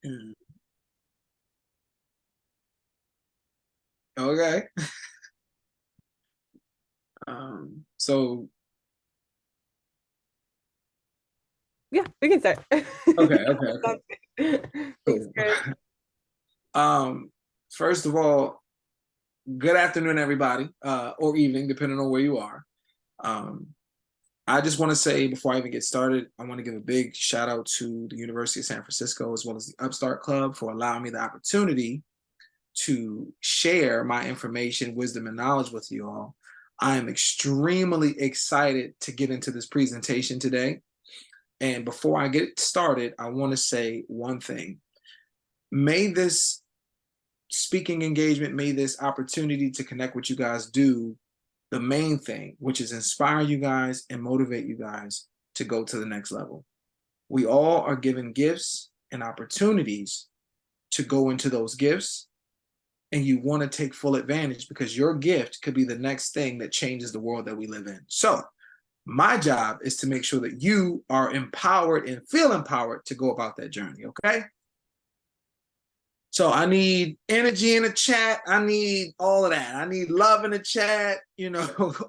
Mm. Okay. So Yeah, we can start. okay. Sounds good. Thanks, Cool. Kris. Um, First of all, good afternoon, everybody, or evening, depending on where you are. Um, I just want to say before I even get started, I want to give a big shout out to the University of San Francisco as well as the Upstart Club for allowing me the opportunity to share my information, wisdom, and knowledge with you all. I am extremely excited to get into this presentation today. And before I get started, I want to say one thing. May this speaking engagement, may this opportunity to connect with you guys do the main thing, which is inspire you guys and motivate you guys to go to the next level. We all are given gifts and opportunities to go into those gifts, and you want to take full advantage because your gift could be the next thing that changes the world that we live in. So, my job is to make sure that you are empowered and feel empowered to go about that journey, okay? So I need energy in the chat. I need all of that. I need love in the chat,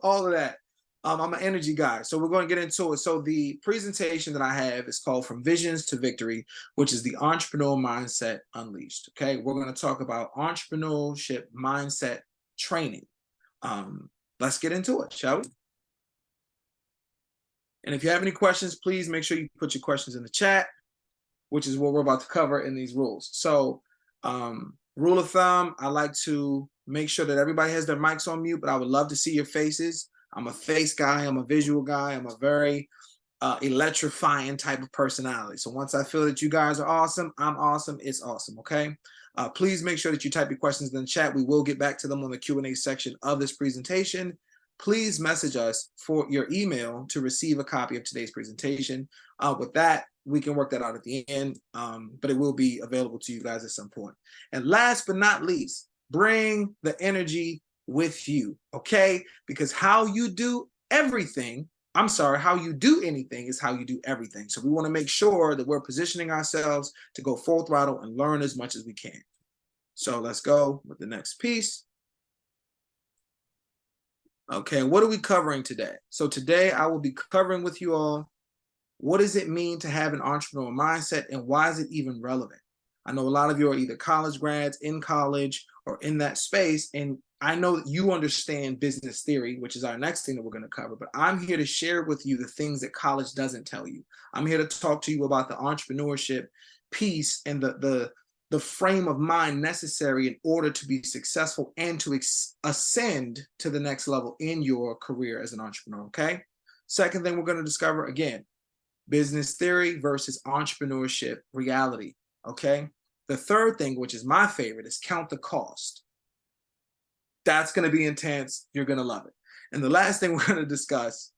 all of that. I'm an energy guy. So we're going to get into it. So the presentation that I have is called From Visions to Victory, which is the Entrepreneurial Mindset Unleashed. Okay. We're going to talk about entrepreneurship mindset training. Let's get into it, shall we? And if you have any questions, please make sure you put your questions in the chat, which is what we're about to cover in these rules. So rule of thumb, I like to make sure that everybody has their mics on mute, but I would love to see your faces. I'm a face guy. I'm a visual guy. I'm a very electrifying type of personality. So once I feel that you guys are awesome, I'm awesome, it's awesome, okay? Please make sure that you type your questions in the chat. We will get back to them on the Q&A section of this presentation. Please message us for your email to receive a copy of today's presentation. With that, we can work that out at the end, but it will be available to you guys at some point. And last but not least, bring the energy with you, okay? Because how you do how you do anything is how you do everything. So we want to make sure that we're positioning ourselves to go full throttle and learn as much as we can. So let's go with the next piece. Okay, what are we covering today? So today I will be covering with you all, what does it mean to have an entrepreneurial mindset and why is it even relevant? I know a lot of you are either college grads, in college, or in that space, and I know that you understand business theory, which is our next thing that we're going to cover, but I'm here to share with you the things that college doesn't tell you. I'm here to talk to you about the entrepreneurship piece and the frame of mind necessary in order to be successful and to ascend to the next level in your career as an entrepreneur, okay? Second thing we're going to discover, again, business theory versus entrepreneurship reality, okay? The third thing, which is my favorite, is count the cost. That's going to be intense. You're going to love it. And the last thing we're going to discuss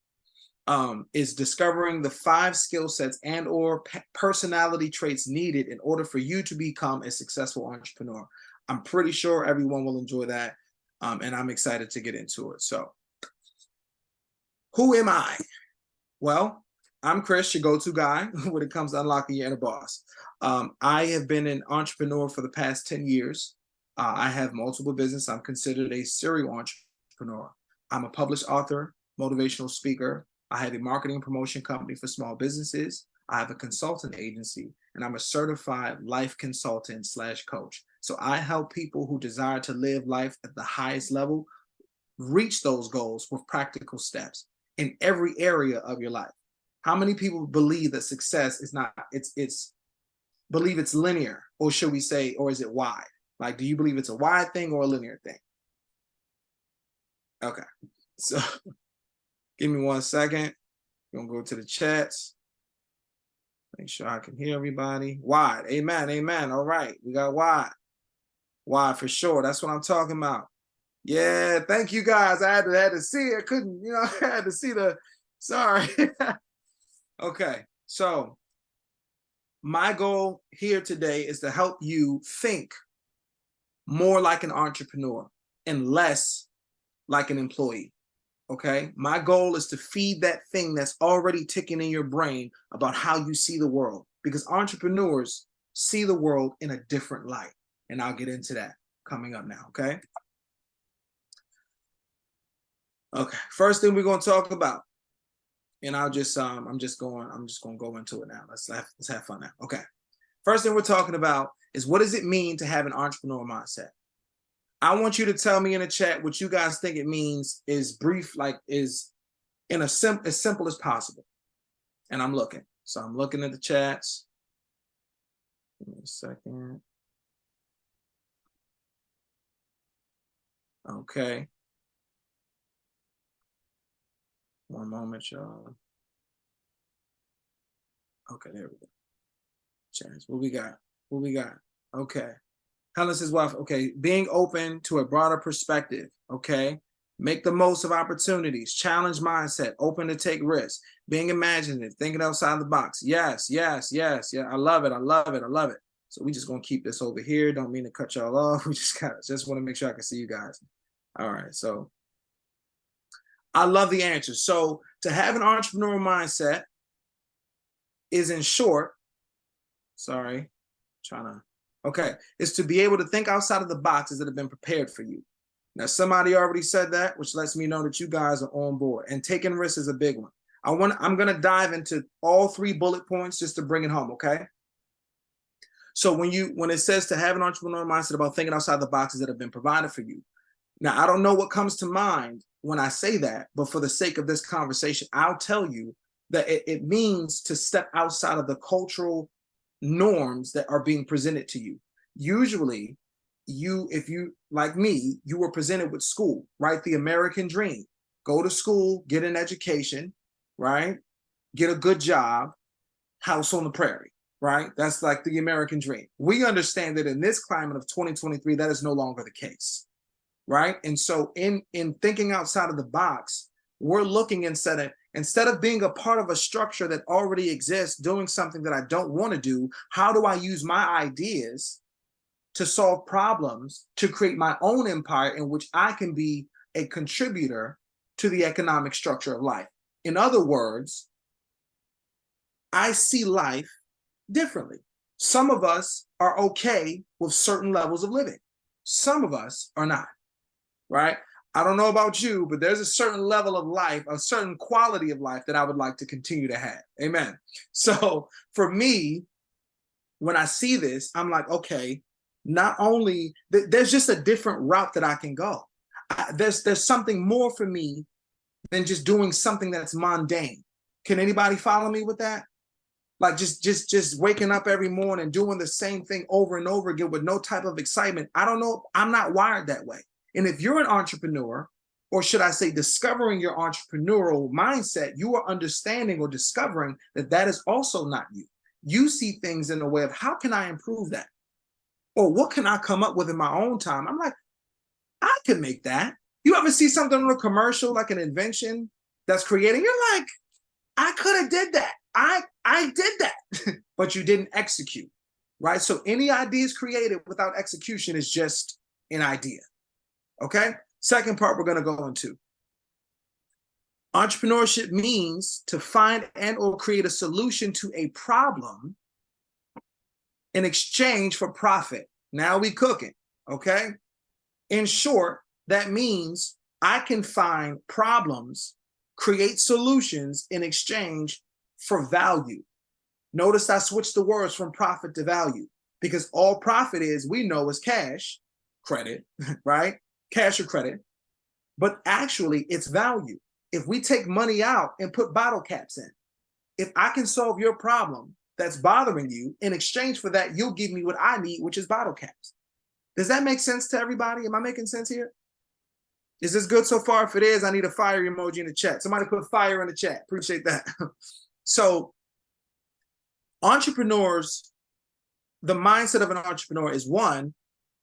is discovering the 5 skill sets and or personality traits needed in order for you to become a successful entrepreneur. I'm pretty sure everyone will enjoy that, and I'm excited to get into it. So, who am I? Well, I'm Kris, your go-to guy when it comes to unlocking your inner boss. I have been an entrepreneur for the past 10 years. I have multiple businesses. I'm considered a serial entrepreneur. I'm a published author, motivational speaker. I have a marketing and promotion company for small businesses. I have a consultant agency, and I'm a certified life consultant / coach. So I help people who desire to live life at the highest level reach those goals with practical steps in every area of your life. How many people believe that success is not, it's believe it's linear, or should we say, or is it wide? Like, do you believe it's a wide thing or a linear thing? Okay, so give me 1 second. We're gonna go to the chats. Make sure I can hear everybody. Wide, amen, amen. All right, we got wide. Wide for sure, that's what I'm talking about. Yeah, thank you guys. I had to see it. Couldn't, I had to see sorry. Okay, so my goal here today is to help you think more like an entrepreneur and less like an employee. Okay, my goal is to feed that thing that's already ticking in your brain about how you see the world, because entrepreneurs see the world in a different light. And I'll get into that coming up now, okay? Okay, first thing we're going to talk about, and I'm just going to go into it now. Let's have fun now. Okay. First thing we're talking about is, what does it mean to have an entrepreneurial mindset? I want you to tell me in the chat what you guys think it means, is brief, like is in as simple as possible. And I'm looking. So I'm looking at the chats. Give me a second. Okay. One moment, y'all. Okay, there we go. Chance. What we got? What we got? Okay. Helen says, well, okay, being open to a broader perspective. Okay. Make the most of opportunities, challenge mindset, open to take risks, being imaginative, thinking outside the box. Yes, yes, yes, yeah. I love it. I love it. I love it. So we just gonna keep this over here. Don't mean to cut y'all off. We just want to make sure I can see you guys. All right. So I love the answer. So to have an entrepreneurial mindset is, in short, is to be able to think outside of the boxes that have been prepared for you. Now, somebody already said that, which lets me know that you guys are on board. And taking risks is a big one. I'm going to dive into all 3 bullet points just to bring it home, okay? So when it says to have an entrepreneurial mindset about thinking outside the boxes that have been provided for you. Now, I don't know what comes to mind when I say that, but for the sake of this conversation, I'll tell you that it means to step outside of the cultural norms that are being presented to you. Usually, if you, like me, you were presented with school, right? The American dream. Go to school, get an education, right? Get a good job, house on the prairie, right? That's like the American dream. We understand that in this climate of 2023, that is no longer the case, right? And so in thinking outside of the box, we're looking instead of being a part of a structure that already exists, doing something that I don't want to do, how do I use my ideas to solve problems, to create my own empire in which I can be a contributor to the economic structure of life? In other words, I see life differently. Some of us are okay with certain levels of living. Some of us are not, right? I don't know about you, but there's a certain level of life, a certain quality of life that I would like to continue to have. Amen. So for me, when I see this, I'm like, okay, not only there's just a different route that I can go. There's something more for me than just doing something that's mundane. Can anybody follow me with that? Like just waking up every morning, doing the same thing over and over again with no type of excitement. I don't know. I'm not wired that way. And if you're an entrepreneur, or should I say discovering your entrepreneurial mindset, you are understanding or discovering that that is also not you. You see things in a way of, how can I improve that? Or what can I come up with in my own time? I'm like, I can make that. You ever see something on a commercial, like an invention that's creating? You're like, I could have did that. I did that, but you didn't execute, right? So any ideas created without execution is just an idea, okay? Second part we're going to go into. Entrepreneurship means to find and or create a solution to a problem in exchange for profit. Now we cooking, okay? In short, that means I can find problems, create solutions in exchange for value. Notice I switched the words from profit to value, because all profit is, we know, is cash, credit, right? Cash or credit, but actually it's value. If we take money out and put bottle caps in, if I can solve your problem that's bothering you, in exchange for that, you'll give me what I need, which is bottle caps. Does that make sense to everybody? Am I making sense here? Is this good so far? If it is, I need a fire emoji in the chat. Somebody put fire in the chat. Appreciate that. So entrepreneurs, the mindset of an entrepreneur is, one,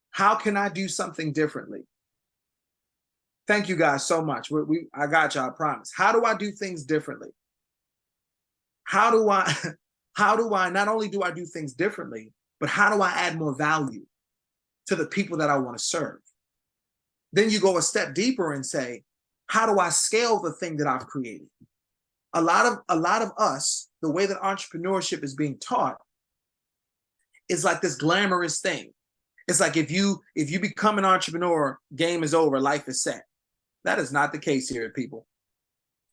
how can I do something differently? Thank you guys so much. I got you, I promise. How do I do things differently? How do I, not only do I do things differently, but how do I add more value to the people that I want to serve? Then you go a step deeper and say, how do I scale the thing that I've created? A lot of us, the way that entrepreneurship is being taught is like this glamorous thing. It's like if you become an entrepreneur, game is over, life is set. That is not the case here, people.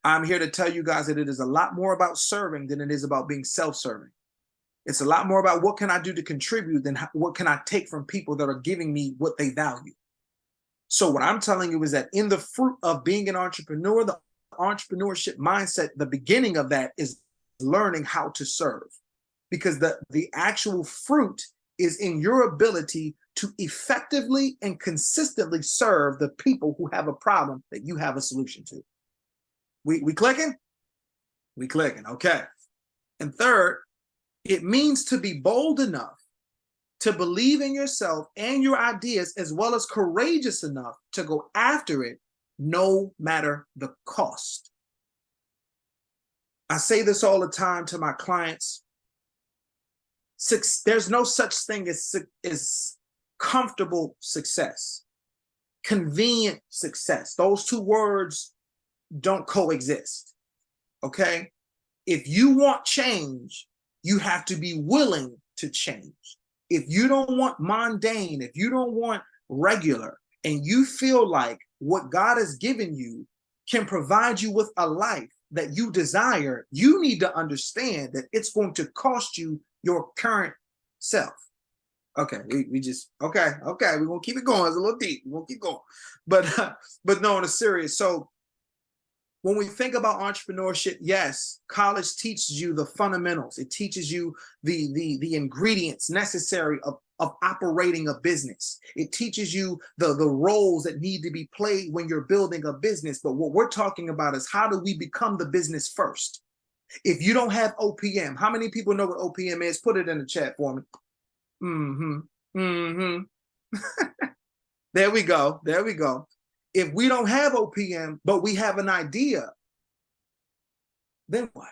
I'm here to tell you guys that it is a lot more about serving than it is about being self-serving. It's a lot more about what can I do to contribute than what can I take from people that are giving me what they value. So what I'm telling you is that in the fruit of being an entrepreneur, the entrepreneurship mindset, the beginning of that is learning how to serve, because the actual fruit is in your ability to effectively and consistently serve the people who have a problem that you have a solution to. We clicking? We clicking, okay. And third, it means to be bold enough to believe in yourself and your ideas, as well as courageous enough to go after it no matter the cost. I say this all the time to my clients. There's no such thing as comfortable success, convenient success. Those two words don't coexist, okay? If you want change, you have to be willing to change. If you don't want mundane, if you don't want regular, and you feel like what God has given you can provide you with a life that you desire, you need to understand that it's going to cost you your current self. Okay, we just, okay, we're gonna keep it going. It's a little deep, we're gonna keep going. But no, on a serious, so when we think about entrepreneurship, yes, college teaches you the fundamentals. It teaches you the ingredients necessary of operating a business. It teaches you the roles that need to be played when you're building a business. But what we're talking about is, how do we become the business first? If you don't have OPM, how many people know what OPM is? Put it in the chat for me. There we go. There we go. If we don't have OPM, but we have an idea, then what?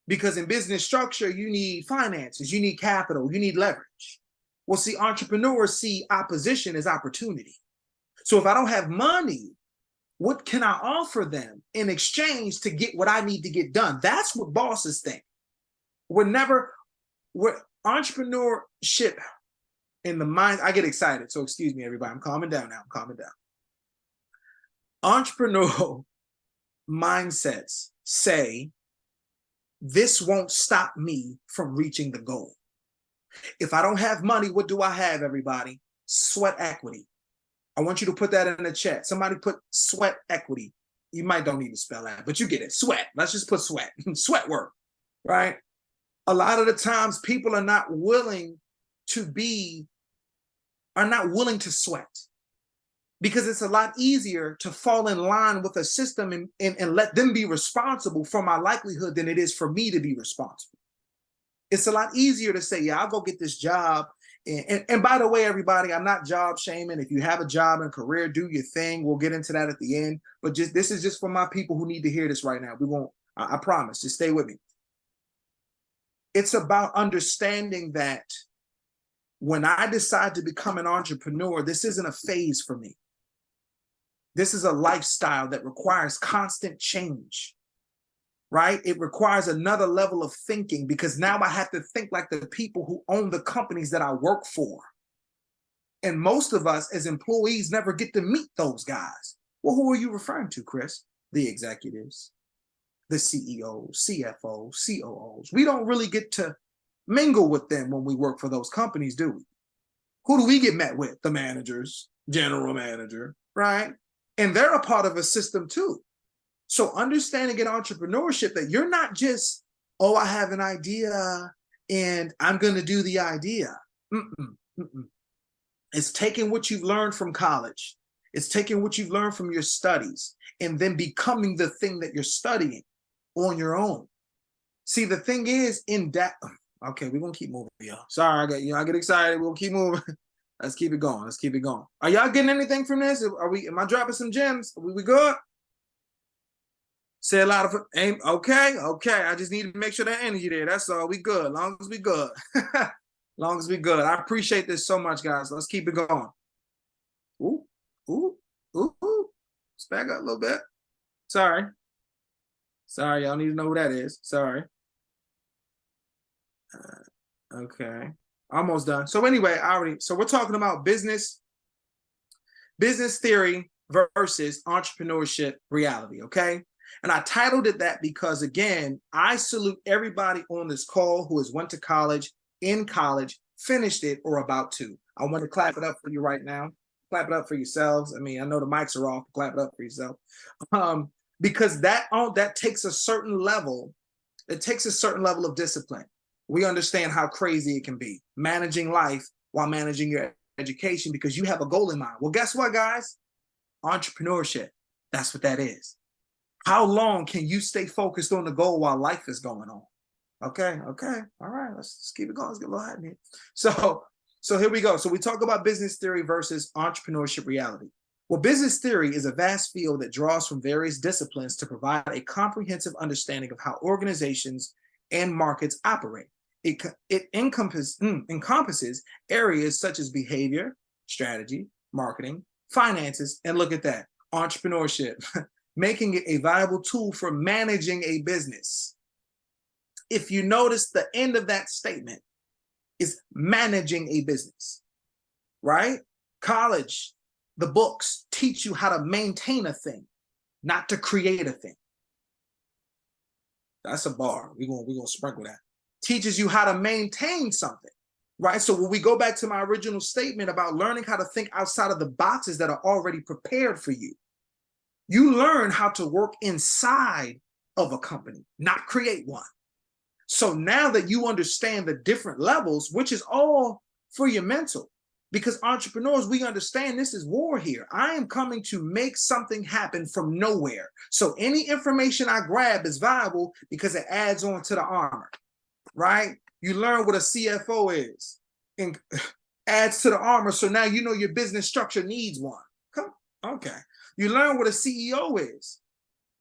Because in business structure, you need finances, you need capital, you need leverage. Well, see, entrepreneurs see opposition as opportunity. So if I don't have money, what can I offer them in exchange to get what I need to get done? That's what bosses think. We're entrepreneurship in the mind. I get excited, so excuse me, everybody. I'm calming down now. I'm calming down. Entrepreneurial mindsets say, this won't stop me from reaching the goal. If I don't have money, what do I have, everybody? Sweat equity. I want you to put that in the chat. Somebody put sweat equity. You might don't need to spell that, but you get it. Sweat. Let's just put sweat. Sweat work, right? A lot of the times people are not willing to sweat, because it's a lot easier to fall in line with a system and let them be responsible for my likelihood than it is for me to be responsible. It's a lot easier to say, yeah, I'll go get this job. And by the way, everybody, I'm not job shaming. If you have a job and career, do your thing. We'll get into that at the end. But this is just for my people who need to hear this right now. I promise, just stay with me. It's about understanding that when I decide to become an entrepreneur, this isn't a phase for me. This is a lifestyle that requires constant change, right? It requires another level of thinking, because now I have to think like the people who own the companies that I work for. And most of us as employees never get to meet those guys. Well, who are you referring to, Kris? The executives, the CEOs, CFOs, COOs. We don't really get to mingle with them when we work for those companies, do we? Who do we get met with? The managers, general manager, right? And they're a part of a system too. So understanding in entrepreneurship that you're not just, oh, I have an idea and I'm going to do the idea. It's taking what you've learned from college. It's taking what you've learned from your studies and then becoming the thing that you're studying on your own. See, the thing is okay, we're going to keep moving, y'all. Sorry, I get excited. We'll keep moving. Let's keep it going. Let's keep it going. Are y'all getting anything from this? Am I dropping some gems? We good? Say a lot of aim. Okay. I just need to make sure that energy there. That's all. We good. Long as we good. Long as we good. I appreciate this so much, guys. Let's keep it going. Ooh. Let's back up a little bit. Sorry, y'all need to know who that is. Sorry. Okay. Almost done. So anyway, so we're talking about business theory versus entrepreneurship reality, okay? And I titled it that because, again, I salute everybody on this call who has went to college, in college, finished it, or about to. I want to clap it up for you right now. Clap it up for yourselves. I mean, I know the mics are off. Clap it up for yourself. Because that takes a certain level. It takes a certain level of discipline. We understand how crazy it can be managing life while managing your education because you have a goal in mind. Well, guess what, guys? Entrepreneurship. That's what that is. How long can you stay focused on the goal while life is going on? Okay. All right, let's keep it going. Let's get a little hot in here. So here we go. So we talk about business theory versus entrepreneurship reality. Well, business theory is a vast field that draws from various disciplines to provide a comprehensive understanding of how organizations and markets operate. It encompasses areas such as behavior, strategy, marketing, finances, and look at that, entrepreneurship, making it a viable tool for managing a business. If you notice, the end of that statement is managing a business, right? College, the books teach you how to maintain a thing, not to create a thing. That's a bar. We're gonna sprinkle that. Teaches you how to maintain something, right? So when we go back to my original statement about learning how to think outside of the boxes that are already prepared for you, you learn how to work inside of a company, not create one. So now that you understand the different levels, which is all for your mental, because entrepreneurs, we understand this is war here. I am coming to make something happen from nowhere. So any information I grab is valuable because it adds on to the armor, right? You learn what a CFO is and adds to the armor. So now you know your business structure needs one. Okay. You learn what a CEO is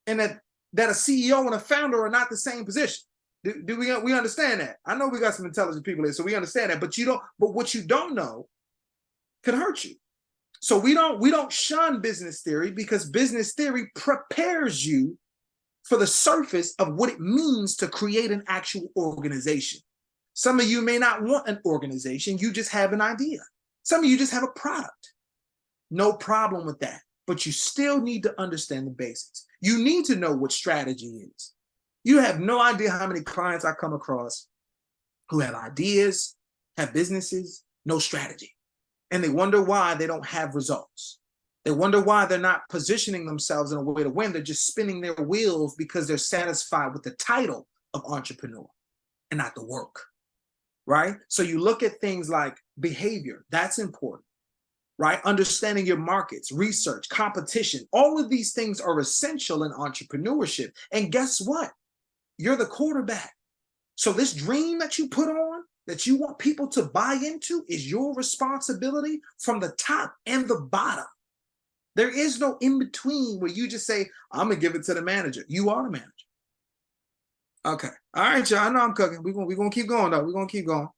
and that a CEO and a founder are not the same position. Do we understand that? I know we got some intelligent people here, so we understand that, but what you don't know can hurt you. So we don't shun business theory because business theory prepares you for the surface of what it means to create an actual organization. Some of you may not want an organization, you just have an idea. Some of you just have a product. No problem with that, but you still need to understand the basics. You need to know what strategy is. You have no idea how many clients I come across who have ideas, have businesses, no strategy. And they wonder why they don't have results. They wonder why they're not positioning themselves in a way to win. They're just spinning their wheels because they're satisfied with the title of entrepreneur and not the work, right? So you look at things like behavior, that's important, right? Understanding your markets, research, competition, all of these things are essential in entrepreneurship. And guess what? You're the quarterback. So this dream that you put on, that you want people to buy into, is your responsibility from the top and the bottom. There is no in between where you just say, I'm going to give it to the manager. You are the manager. Okay. All right, y'all. I know I'm cooking. We're going to keep going, though. We're going to keep going.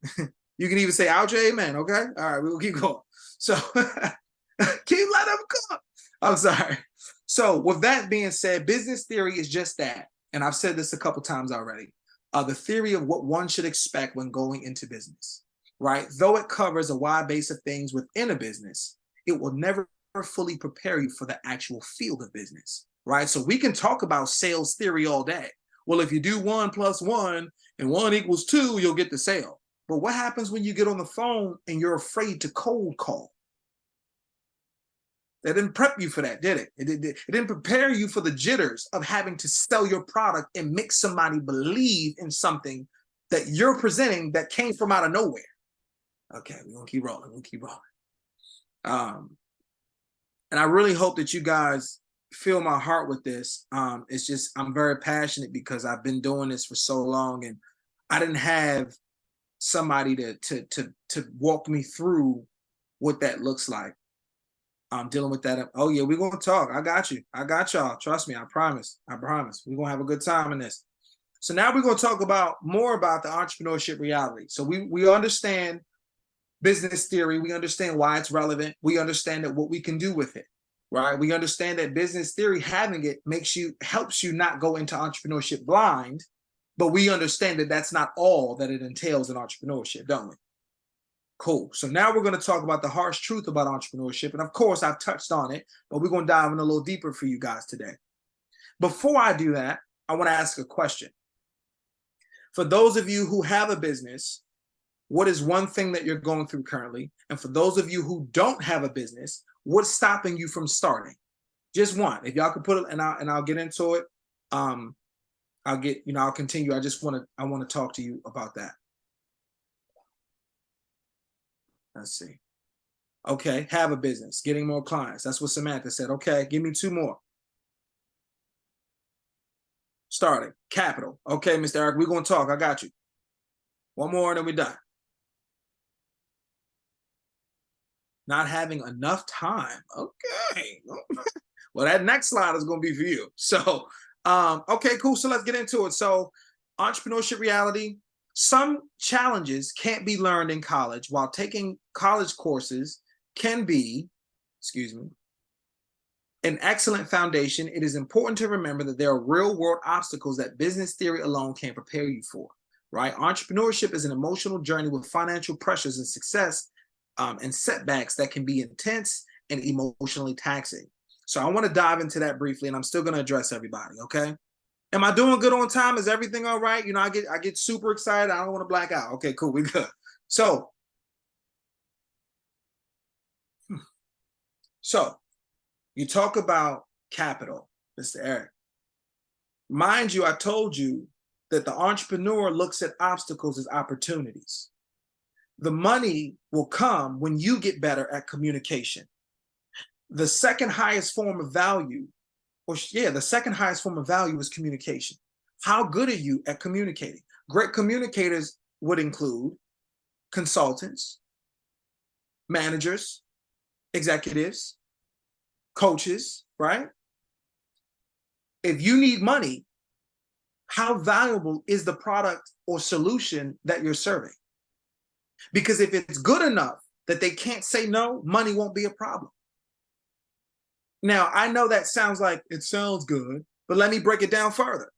You can even say, ouch, amen. Okay. All right. We'll keep going. So keep letting them cook. I'm sorry. So with that being said, business theory is just that. And I've said this a couple times already. The theory of what one should expect when going into business, right? Though it covers a wide base of things within a business, it will never fully prepare you for the actual field of business, right? So we can talk about sales theory all day. Well, if you do 1 + 1 and 1 = 2, you'll get the sale. But what happens when you get on the phone and you're afraid to cold call? They didn't prep you for that, did it? It didn't prepare you for the jitters of having to sell your product and make somebody believe in something that you're presenting that came from out of nowhere. Okay, we're going to keep rolling. We'll keep rolling. And I really hope that you guys feel my heart with this. It's just, I'm very passionate because I've been doing this for so long and I didn't have somebody to walk me through what that looks like. I'm dealing with that. Oh yeah, we're gonna talk. I got you. I got y'all. Trust me. I promise. I promise. We're gonna have a good time in this. So now we're gonna talk more about the entrepreneurship reality. So we understand business theory. We understand why it's relevant. We understand that what we can do with it, right? We understand that business theory, having it, helps you not go into entrepreneurship blind, But we understand that that's not all that it entails in entrepreneurship, don't we? Cool. So now we're going to talk about the harsh truth about entrepreneurship. And of course, I've touched on it, but we're going to dive in a little deeper for you guys today. Before I do that, I want to ask a question. For those of you who have a business, what is one thing that you're going through currently? And for those of you who don't have a business, what's stopping you from starting? Just one. If y'all could put it, and I'll get into it. I'll continue. I want to talk to you about that. Let's see. Okay, have a business, getting more clients. That's what Samantha said. Okay, give me two more. Starting, capital. Okay, Mr. Eric, we're going to talk. I got you. One more and then we're done. Not having enough time. Okay. Well, that next slide is going to be for you. So, okay, cool. So let's get into it. So, entrepreneurship reality. Some challenges can't be learned in college, while taking college courses can be, an excellent foundation. It is important to remember that there are real world obstacles that business theory alone can't prepare you for, right? Entrepreneurship is an emotional journey with financial pressures and success and setbacks that can be intense and emotionally taxing. So I want to dive into that briefly, and I'm still going to address everybody, okay? Am I doing good on time? Is everything all right? You know, I get super excited. I don't want to black out. Okay, cool. We good. So you talk about capital, Mr. Eric. Mind you, I told you that the entrepreneur looks at obstacles as opportunities. The money will come when you get better at communication. The second highest form of value is communication. How good are you at communicating? Great communicators would include consultants, managers, executives, coaches, right? If you need money, how valuable is the product or solution that you're serving? Because if it's good enough that they can't say no, money won't be a problem. Now, I know that sounds good, but let me break it down further.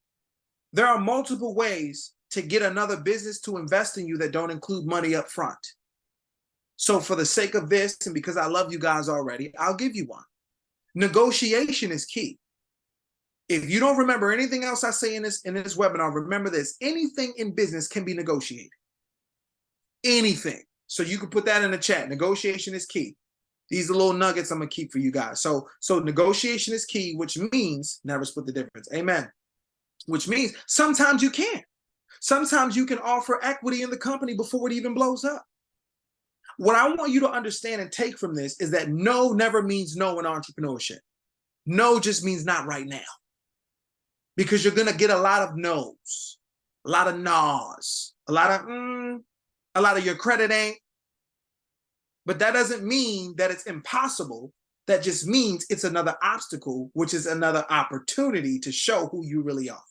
There are multiple ways to get another business to invest in you that don't include money up front. So for the sake of this, and because I love you guys already, I'll give you one. Negotiation is key. If you don't remember anything else I say in this webinar, remember this: anything in business can be negotiated. Anything. So you can put that in the chat. Negotiation is key. These are little nuggets I'm gonna keep for you guys. So negotiation is key, which means never split the difference. Amen. Which means sometimes you can. Sometimes you can offer equity in the company before it even blows up. What I want you to understand and take from this is that no never means no in entrepreneurship. No just means not right now. Because you're gonna get a lot of no's, a lot of no's, a lot of your credit ain't. But that doesn't mean that it's impossible. That just means it's another obstacle, which is another opportunity to show who you really are.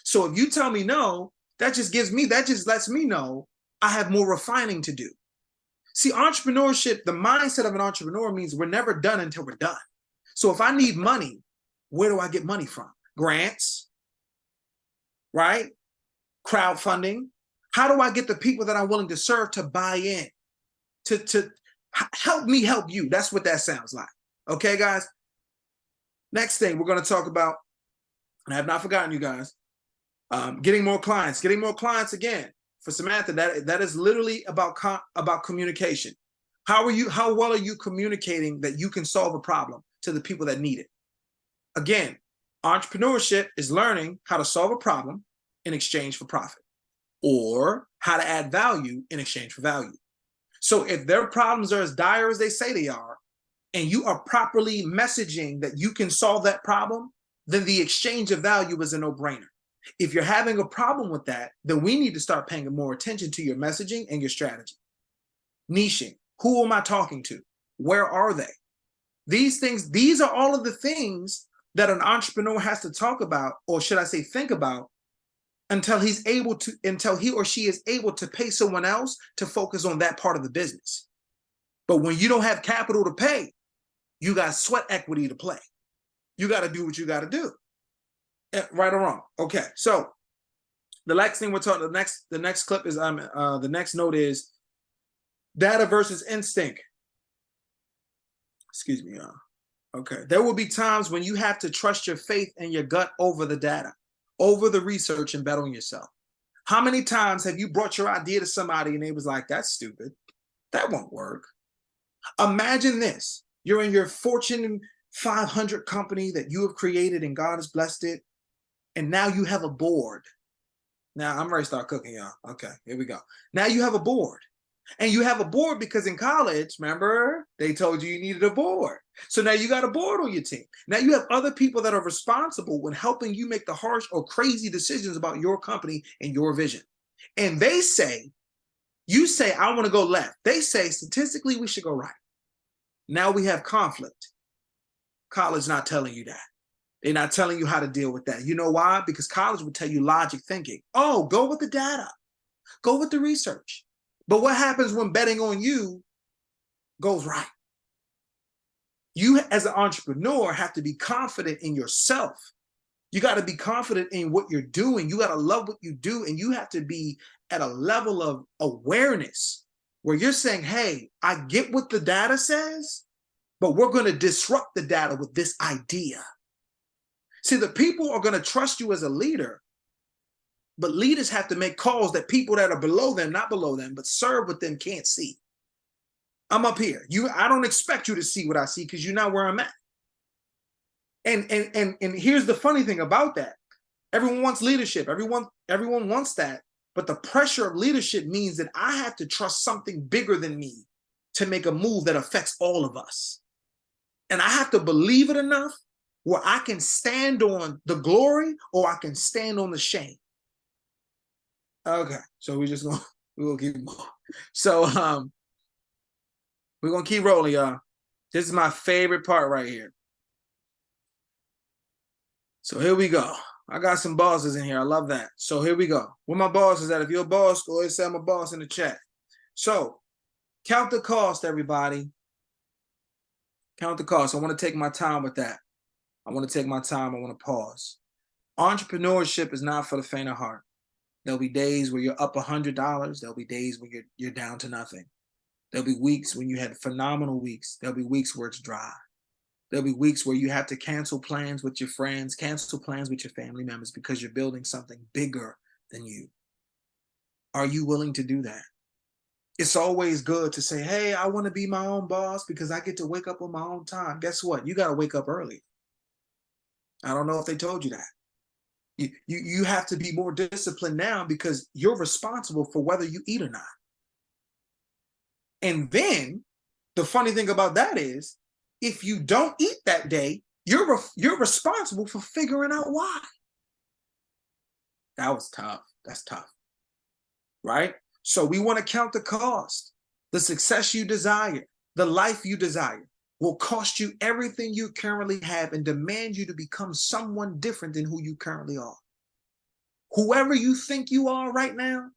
So if you tell me no, that just lets me know I have more refining to do. See, entrepreneurship, the mindset of an entrepreneur means we're never done until we're done. So if I need money, where do I get money from? Grants, right? Crowdfunding. How do I get the people that I'm willing to serve to buy in? To help me help you. That's what that sounds like. Okay, guys? Next thing we're going to talk about, and I have not forgotten you guys, getting more clients. Getting more clients, again, for Samantha, that is literally about communication. How well are you communicating that you can solve a problem to the people that need it? Again, entrepreneurship is learning how to solve a problem in exchange for profit, or how to add value in exchange for value. So if their problems are as dire as they say they are, and you are properly messaging that you can solve that problem, then the exchange of value is a no-brainer. If you're having a problem with that, then we need to start paying more attention to your messaging and your strategy. Niching. Who am I talking to? Where are they? These are all of the things that an entrepreneur has to talk about, or should I say think about, until he or she is able to pay someone else to focus on that part of the business. But when you don't have capital to pay, you got sweat equity to play. You got to do what you got to do. Right or wrong? Okay, so The next thing we're talking, the next clip is the next note is data versus instinct. Excuse me, y'all. Okay. There will be times when you have to trust your faith and your gut over the data, over the research, and bet on yourself. How many times have you brought your idea to somebody and they was like, that's stupid. That won't work. Imagine this. You're in your Fortune 500 company that you have created and God has blessed it. And now you have a board. Now I'm ready to start cooking, y'all. Okay, here we go. Now you have a board. And you have a board because in college, remember, they told you needed a board. So now you got a board on your team. Now you have other people that are responsible when helping you make the harsh or crazy decisions about your company and your vision. And they say, you say, I want to go left. They say, statistically, we should go right. Now we have conflict. College not telling you that. They're not telling you how to deal with that. You know why? Because college would tell you logic thinking. Oh, go with the data. Go with the research. But what happens when betting on you goes right? You as an entrepreneur have to be confident in yourself. You got to be confident in what you're doing. You got to love what you do. And you have to be at a level of awareness where you're saying, hey, I get what the data says, but we're going to disrupt the data with this idea. See, the people are going to trust you as a leader, but leaders have to make calls that people that are below them, not below them, but serve what them can't see. I'm up here. I don't expect you to see what I see because you're not where I'm at. And here's the funny thing about that. Everyone wants leadership. Everyone wants that. But the pressure of leadership means that I have to trust something bigger than me to make a move that affects all of us. And I have to believe it enough where I can stand on the glory or I can stand on the shame. Okay, so we're gonna keep going. So we're gonna keep rolling, y'all. This is my favorite part right here. So here we go. I got some bosses in here. I love that. So here we go. Where my boss is at? If you're a boss, go ahead and say I'm a boss in the chat. So count the cost, everybody. Count the cost. I want to take my time with that. I want to take my time. I want to pause. Entrepreneurship is not for the faint of heart. There'll be days where you're up $100. There'll be days when you're down to nothing. There'll be weeks when you had phenomenal weeks. There'll be weeks where it's dry. There'll be weeks where you have to cancel plans with your friends, cancel plans with your family members because you're building something bigger than you. Are you willing to do that? It's always good to say, hey, I want to be my own boss because I get to wake up on my own time. Guess what? You got to wake up early. I don't know if they told you that. You have to be more disciplined now because you're responsible for whether you eat or not. And then the funny thing about that is, if you don't eat that day, you're responsible for figuring out why. That was tough. That's tough, right? So we want to count the cost. The success you desire, the life you desire will cost you everything you currently have and demand you to become someone different than who you currently are. Whoever you think you are right now,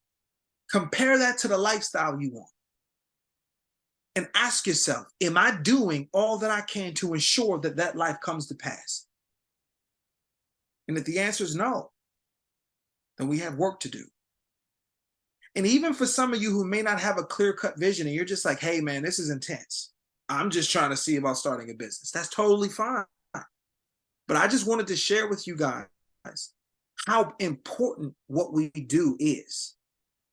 compare that to the lifestyle you want. And ask yourself, am I doing all that I can to ensure that that life comes to pass? And if the answer is no, then we have work to do. And even for some of you who may not have a clear-cut vision and you're just like, hey, man, this is intense. I'm just trying to see about starting a business. That's totally fine. But I just wanted to share with you guys how important what we do is.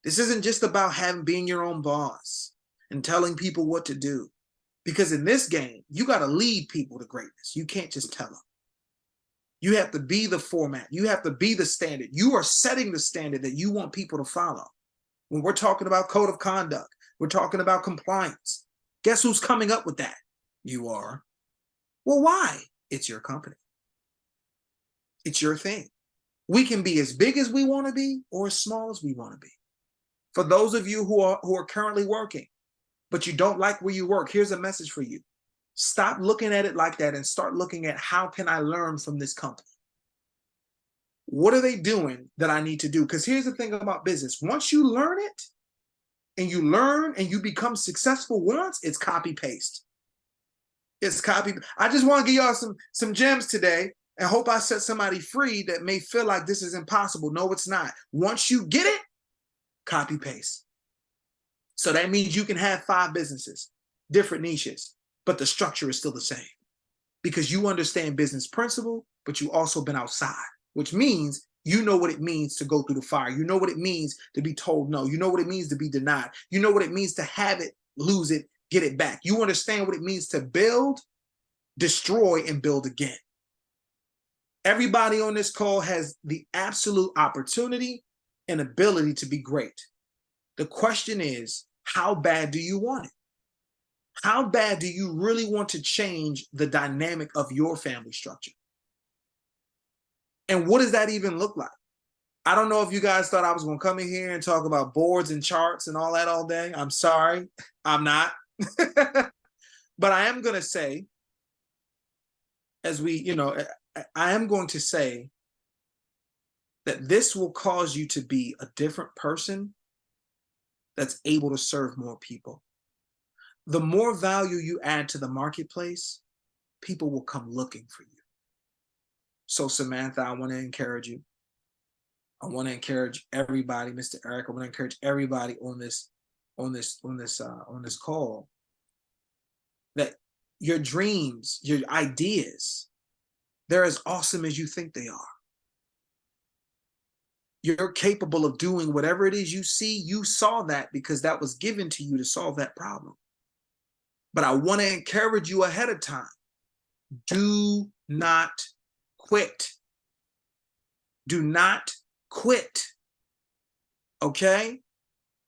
This isn't just about being your own boss and telling people what to do. Because in this game, you got to lead people to greatness. You can't just tell them. You have to be the format. You have to be the standard. You are setting the standard that you want people to follow. When we're talking about code of conduct, we're talking about compliance. Guess who's coming up with that? You are. Well, why? It's your company. It's your thing. We can be as big as we want to be or as small as we want to be. For those of you who are currently working, but you don't like where you work, here's a message for you. Stop looking at it like that and start looking at how can I learn from this company? What are they doing that I need to do? Because here's the thing about business. Once you learn it and you learn and you become successful once, it's copy paste. It's copy. I just want to give y'all some gems today and hope I set somebody free that may feel like this is impossible. No, it's not. Once you get it, copy paste. So that means you can have 5 businesses, different niches, but the structure is still the same because you understand business principle, but you also been outside, which means you know what it means to go through the fire. You know what it means to be told no. You know what it means to be denied. You know what it means to have it, lose it, get it back. You understand what it means to build, destroy, and build again. Everybody on this call has the absolute opportunity and ability to be great. The question is, how bad do you want it? How bad do you really want to change the dynamic of your family structure? And what does that even look like? I don't know if you guys thought I was going to come in here and talk about boards and charts and all that all day. I'm sorry, I'm not. But I am going to say, as we, I am going to say that this will cause you to be a different person that's able to serve more people. The more value you add to the marketplace, people will come looking for you. So Samantha, I want to encourage you. I want to encourage everybody, Mr. Eric. I want to encourage everybody on this call that your dreams, your ideas, they're as awesome as you think they are. You're capable of doing whatever it is you see. You saw that because that was given to you to solve that problem. But I want to encourage you ahead of time. Do not quit. Do not quit. Okay?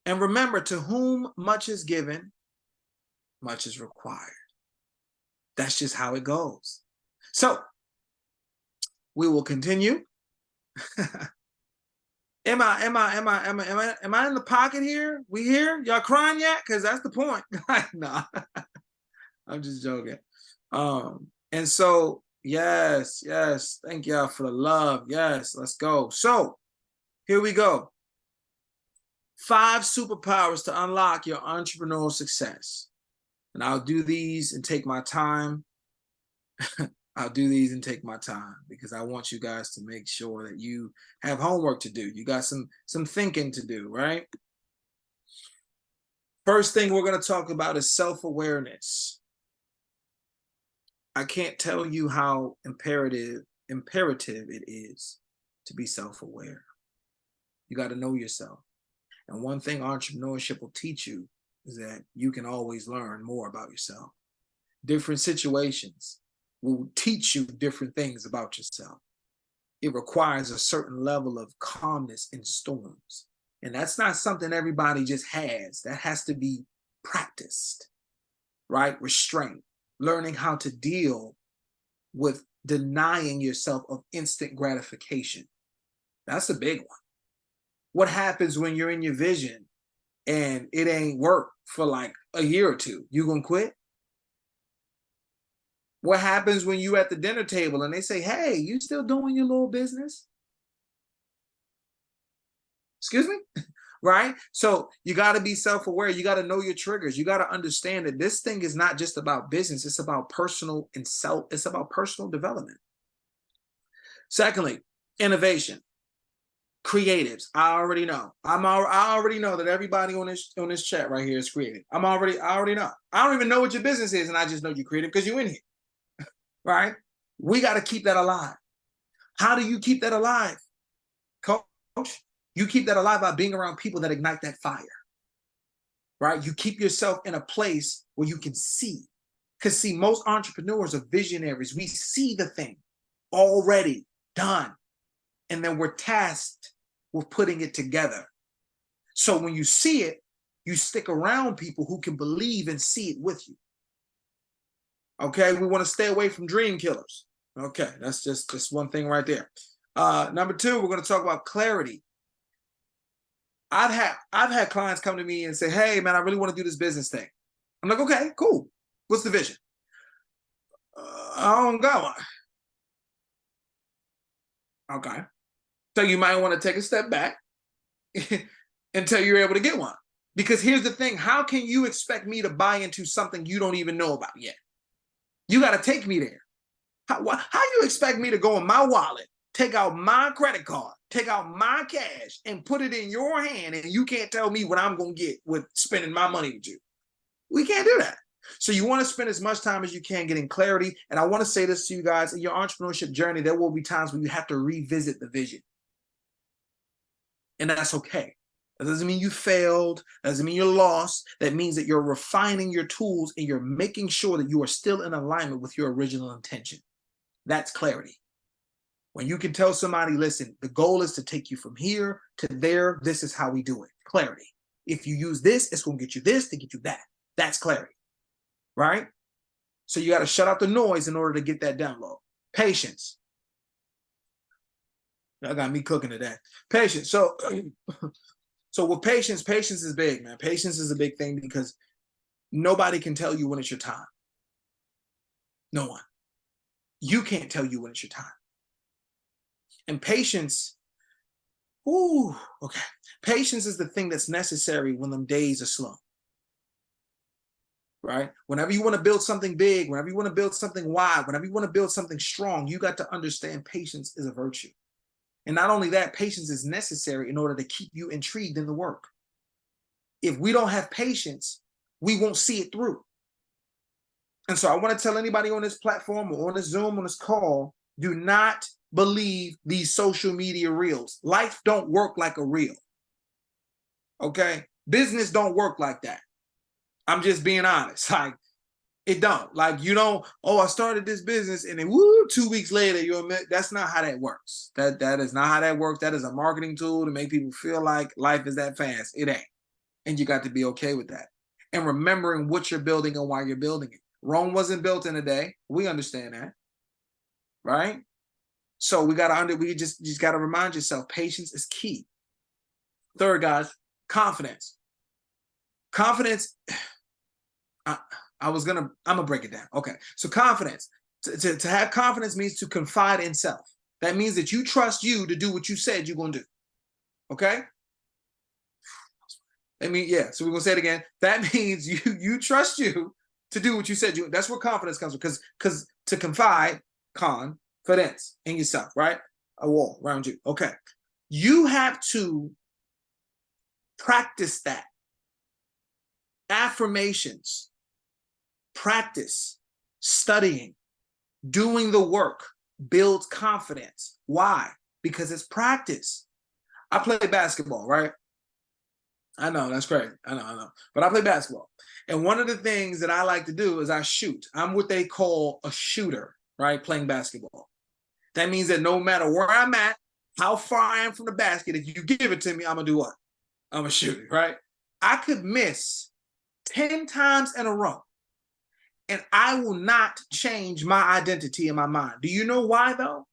And remember, to whom much is given, much is required. That's just how it goes. So, we will continue. Am I in the pocket here? We here? Y'all crying yet? Because that's the point. Nah, I'm just joking. And so, yes, thank y'all for the love. Yes, let's go. So, here we go. 5 superpowers to unlock your entrepreneurial success. And I'll do these and take my time. I'll do these and take my time because I want you guys to make sure that you have homework to do. You got some thinking to do, right? First thing we're going to talk about is self-awareness. I can't tell you how imperative it is to be self-aware. You got to know yourself. And one thing entrepreneurship will teach you is that you can always learn more about yourself. Different situations will teach you different things about yourself. It requires a certain level of calmness in storms. And that's not something everybody just has. That has to be practiced, right? Restraint, learning how to deal with denying yourself of instant gratification. That's a big one. What happens when you're in your vision and it ain't work for like a year or two? You gonna quit? What happens when you at the dinner table and they say, hey, you still doing your little business? Excuse me? Right? So you got to be self-aware. You got to know your triggers. You got to understand that this thing is not just about business. It's about personal and self. It's about personal development. Secondly, innovation. Creatives. I already know. I already know that everybody on this chat right here is creative. I already know. I don't even know what your business is, and I just know you're creative because you're in here. Right? We got to keep that alive. How do you keep that alive, coach? You keep that alive by being around people that ignite that fire. Right? You keep yourself in a place where you can see. Because see, most entrepreneurs are visionaries. We see the thing already done. And then we're tasked with putting it together. So when you see it, you stick around people who can believe and see it with you. Okay, we want to stay away from dream killers. Okay, that's just one thing right there. Number 2, we're going to talk about clarity. I've had clients come to me and say, hey, man, I really want to do this business thing. I'm like, okay, cool. What's the vision? I don't got one. Okay. So you might want to take a step back until you're able to get one. Because here's the thing. How can you expect me to buy into something you don't even know about yet? You got to take me there. How you expect me to go in my wallet, take out my credit card, take out my cash, and put it in your hand, and you can't tell me what I'm going to get with spending my money with you? We can't do that. So you want to spend as much time as you can getting clarity. And I want to say this to you guys, in your entrepreneurship journey, there will be times when you have to revisit the vision. And that's okay. That doesn't mean you failed. That doesn't mean you're lost. That means that you're refining your tools and you're making sure that you are still in alignment with your original intention. That's clarity. When you can tell somebody, listen, the goal is to take you from here to there. This is how we do it. Clarity. If you use this, it's going to get you this to get you that. That's clarity. Right? So you got to shut out the noise in order to get that download. Patience. That got me cooking today. Patience. So with patience is big, man. Patience is a big thing because nobody can tell you when it's your time. No one. You can't tell you when it's your time. And patience, okay. Patience is the thing that's necessary when them days are slow. Right? Whenever you want to build something big, whenever you want to build something wide, whenever you want to build something strong, you got to understand patience is a virtue. And not only that, patience is necessary in order to keep you intrigued in the work. If we don't have patience, we won't see it through. And so I want to tell anybody on this platform or on this Zoom, on this call, do not believe these social media reels. Life don't work like a reel. Okay? Business don't work like that. I'm just being honest. Like, it don't. Like, you don't, oh, I started this business and then 2 weeks later, that's not how that works. That is not how that works. That is a marketing tool to make people feel like life is that fast. It ain't. And you got to be okay with that. And remembering what you're building and why you're building it. Rome wasn't built in a day. We understand that. Right? So we just got to remind yourself, patience is key. Third, guys, confidence. Confidence, I'm gonna break it down. Okay, so confidence. To have confidence means to confide in self. That means that you trust you to do what you said you're gonna do. Okay? I mean, yeah. So we're gonna say it again. That means you trust you to do what you said you. That's where confidence comes from. Because to confide, confidence in yourself, right? A wall around you. Okay. You have to practice that. Affirmations, practice, studying, doing the work builds confidence. Why? Because it's practice. I play basketball, right? I know, that's crazy. I know. But I play basketball. And one of the things that I like to do is I shoot. I'm what they call a shooter, right? Playing basketball. That means that no matter where I'm at, how far I am from the basket, if you give it to me, I'm going to do what? I'm going to shoot it, right? I could miss 10 times in a row, and I will not change my identity in my mind. Do you know why, though?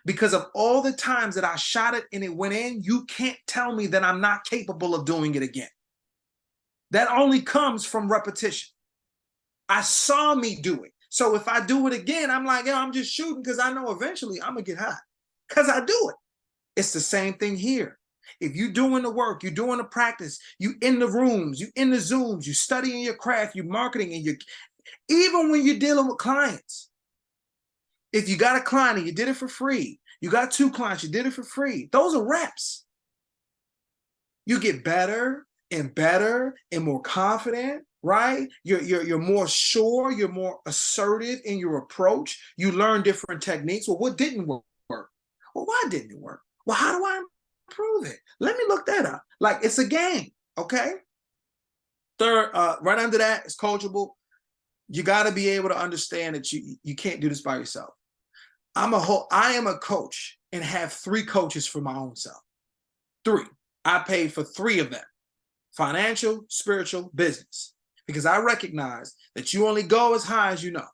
Because of all the times that I shot it and it went in, you can't tell me that I'm not capable of doing it again. That only comes from repetition. I saw me do it. So if I do it again, I'm like, yo, I'm just shooting because I know eventually I'm going to get hot because I do it. It's the same thing here. If you're doing the work, you're doing the practice, you in the rooms, you in the Zooms, you studying your craft, you marketing, and even when you're dealing with clients. If you got a client and you did it for free, you got 2 clients, you did it for free. Those are reps. You get better and better and more confident, right? You're more sure, you're more assertive in your approach. You learn different techniques. Well, what didn't work? Well, why didn't it work? Well, how do I improve it? Let me look that up. Like, it's a game, okay? Third, right under that is coachable. You got to be able to understand that you can't do this by yourself. I am a coach and have 3 coaches for my own self. 3. I paid for 3 of them. Financial, spiritual, business. Because I recognize that you only go as high as you know.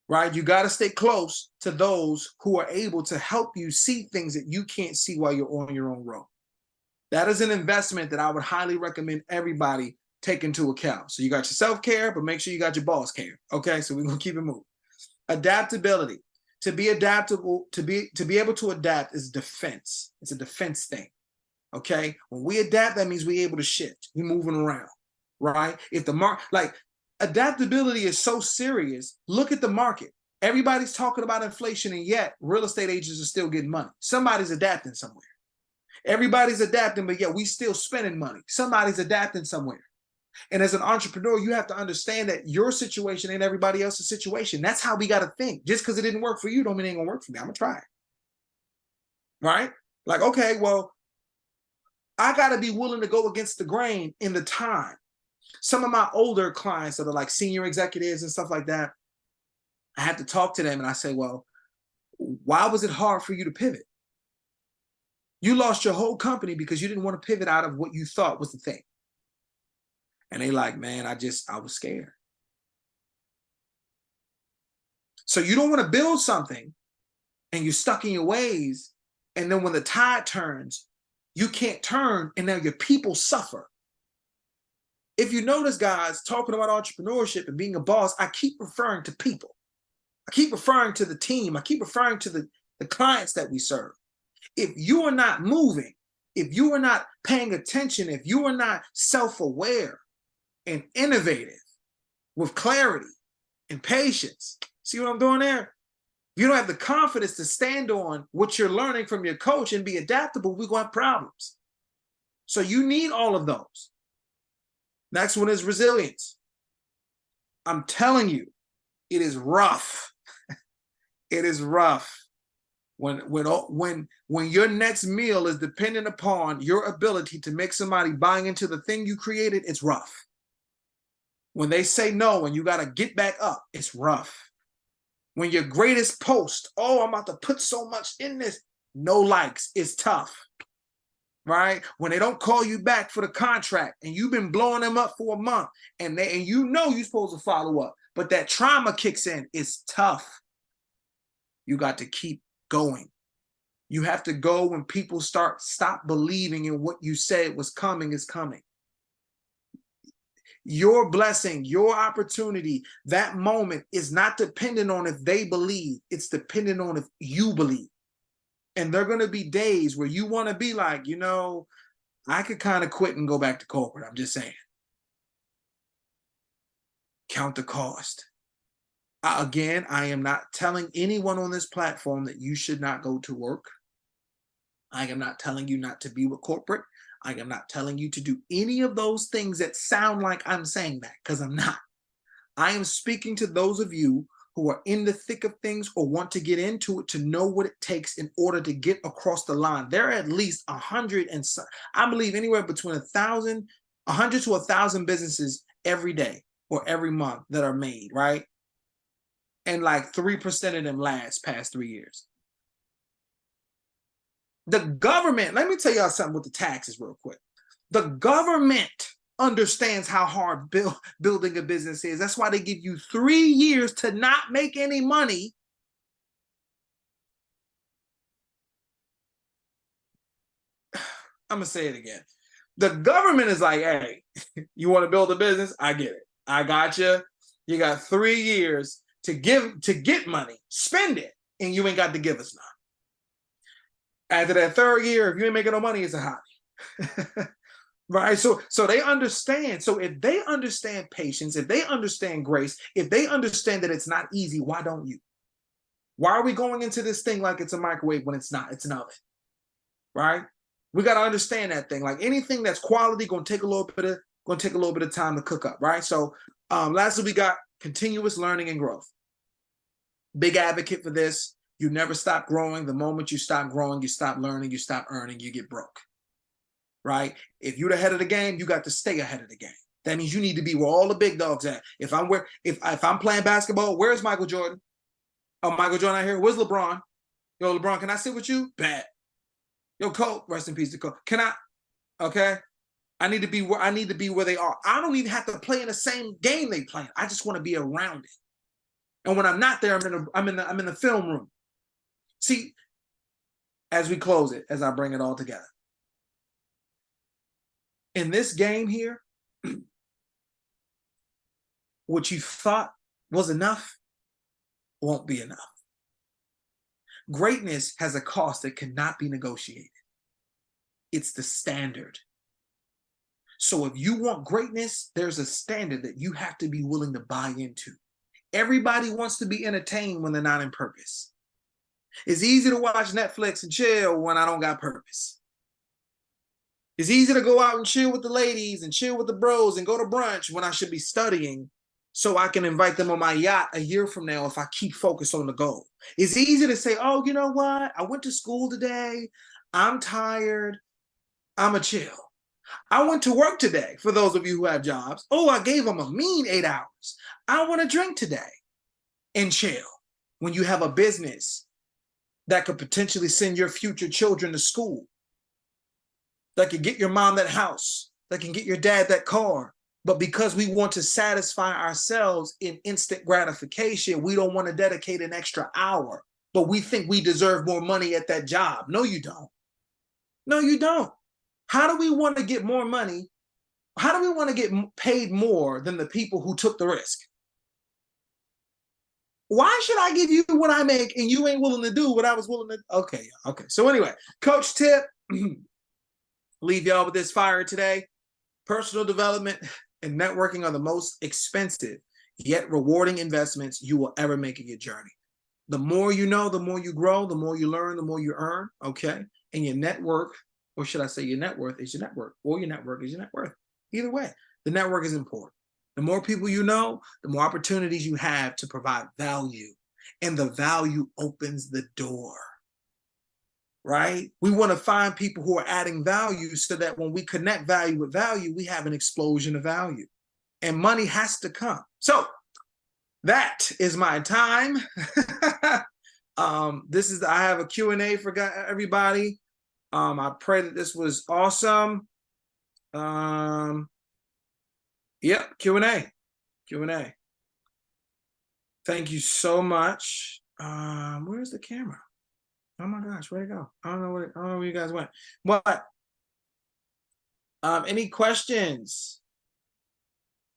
Right? You got to stay close to those who are able to help you see things that you can't see while you're on your own road. That is an investment that I would highly recommend everybody take into account. So you got your self-care, but make sure you got your boss care. Okay, so we're going to keep it moving. Adaptability. To be adaptable, to be able to adapt is defense. It's a defense thing. Okay? When we adapt, that means we're able to shift. We're moving around, right? If the adaptability is so serious, look at the market. Everybody's talking about inflation, and yet real estate agents are still getting money. Somebody's adapting somewhere. Everybody's adapting, but yet we still spending money. Somebody's adapting somewhere. And as an entrepreneur, you have to understand that your situation ain't everybody else's situation. That's how we got to think. Just because it didn't work for you don't mean it ain't gonna work for me. I'm gonna try it. Right? Like, okay, well, I got to be willing to go against the grain in the time. Some of my older clients that are like senior executives and stuff like that, I had to talk to them and I say, well, why was it hard for you to pivot? You lost your whole company because you didn't want to pivot out of what you thought was the thing. And they like, man, I was scared. So you don't want to build something and you're stuck in your ways. And then when the tide turns, you can't turn, and now your people suffer. If you notice, guys, talking about entrepreneurship and being a boss, I keep referring to people. I keep referring to the team. I keep referring to the clients that we serve. If you are not moving, if you are not paying attention, if you are not self-aware and innovative with clarity and patience, see what I'm doing there? If you don't have the confidence to stand on what you're learning from your coach and be adaptable, we're going to have problems. So you need all of those. Next one is resilience. I'm telling you, it is rough. It is rough. When your next meal is dependent upon your ability to make somebody buying into the thing you created, it's rough. When they say no and you got to get back up, it's rough. When your greatest post, oh, I'm about to put so much in this, no likes, it's tough. Right? When they don't call you back for the contract and you've been blowing them up for a month and you know you're supposed to follow up, but that trauma kicks in, it's tough. You got to keep going. You have to go when people stop believing in what you said was coming is coming. Your blessing, your opportunity, that moment is not dependent on if they believe. It's dependent on if you believe. And there are going to be days where you want to be like, you know, I could kind of quit and go back to corporate. I'm just saying. Count the cost. Again, I am not telling anyone on this platform that you should not go to work. I am not telling you not to be with corporate. I am not telling you to do any of those things that sound like I'm saying that, because I'm not. I am speaking to those of you who are in the thick of things or want to get into it to know what it takes in order to get across the line. There are at least 100 and I believe anywhere between 100 to 1,000 businesses every day or every month that are made, right? And like 3% of them last past 3 years. The government, let me tell y'all something with the taxes real quick. The government understands how hard building a business is. That's why they give you 3 years to not make any money. I'm going to say it again. The government is like, hey, you want to build a business? I get it. I got you. You got 3 years to get money, spend it, and you ain't got to give us none. After that 3rd year, if you ain't making no money, it's a hobby. Right? So they understand. So if they understand patience, if they understand grace, if they understand that it's not easy, why don't you? Why are we going into this thing like it's a microwave when it's not? It's an oven. Right? We got to understand that thing. Like anything that's quality going to take a little bit of time to cook up, right? So lastly, we got continuous learning and growth. Big advocate for this. You never stop growing. The moment you stop growing, you stop learning, you stop earning, you get broke. Right? If you're ahead of the game, you got to stay ahead of the game. That means you need to be where all the big dogs at. If I'm playing basketball, where's Michael Jordan? Oh, Michael Jordan out here. Where's LeBron? Yo, LeBron, can I sit with you? Bet. Yo, Coach, rest in peace to Coach. Can I? Okay. I need to be where they are. I don't even have to play in the same game they play. I just want to be around it. And when I'm not there, I'm in the film room. See, as we close it, as I bring it all together. In this game here, what you thought was enough won't be enough. Greatness has a cost that cannot be negotiated. It's the standard. So if you want greatness, there's a standard that you have to be willing to buy into. Everybody wants to be entertained when they're not in purpose. It's easy to watch Netflix and chill when I don't got purpose. It's easy to go out and chill with the ladies and chill with the bros and go to brunch when I should be studying so I can invite them on my yacht a year from now if I keep focused on the goal. It's easy to say, oh, you know what? I went to school today. I'm tired. I'm a chill. I went to work today, for those of you who have jobs. Oh, I gave them a mean 8 hours. I want to drink today and chill. When you have a business that could potentially send your future children to school, that could get your mom that house, that can get your dad that car. But because we want to satisfy ourselves in instant gratification, we don't want to dedicate an extra hour, but we think we deserve more money at that job. No, you don't. No, you don't. How do we want to get more money? How do we want to get paid more than the people who took the risk? Why should I give you what I make and you ain't willing to do what I was willing to? Okay. So anyway, coach tip, leave y'all with this fire today. Personal development and networking are the most expensive yet rewarding investments you will ever make in your journey. The more you know, the more you grow, the more you learn, the more you earn, okay? And your network, or should I say your net worth is your network, or your network is your net worth. Either way, the network is important. The more people you know, the more opportunities you have to provide value. And the value opens the door, right? We want to find people who are adding value so that when we connect value with value, we have an explosion of value. And money has to come. So that is my time. I have a Q&A for everybody. I pray that this was awesome. Yep, Q&A. Thank you so much. Where's the camera? Oh my gosh, where'd it go? I don't know where you guys went. What? Any questions?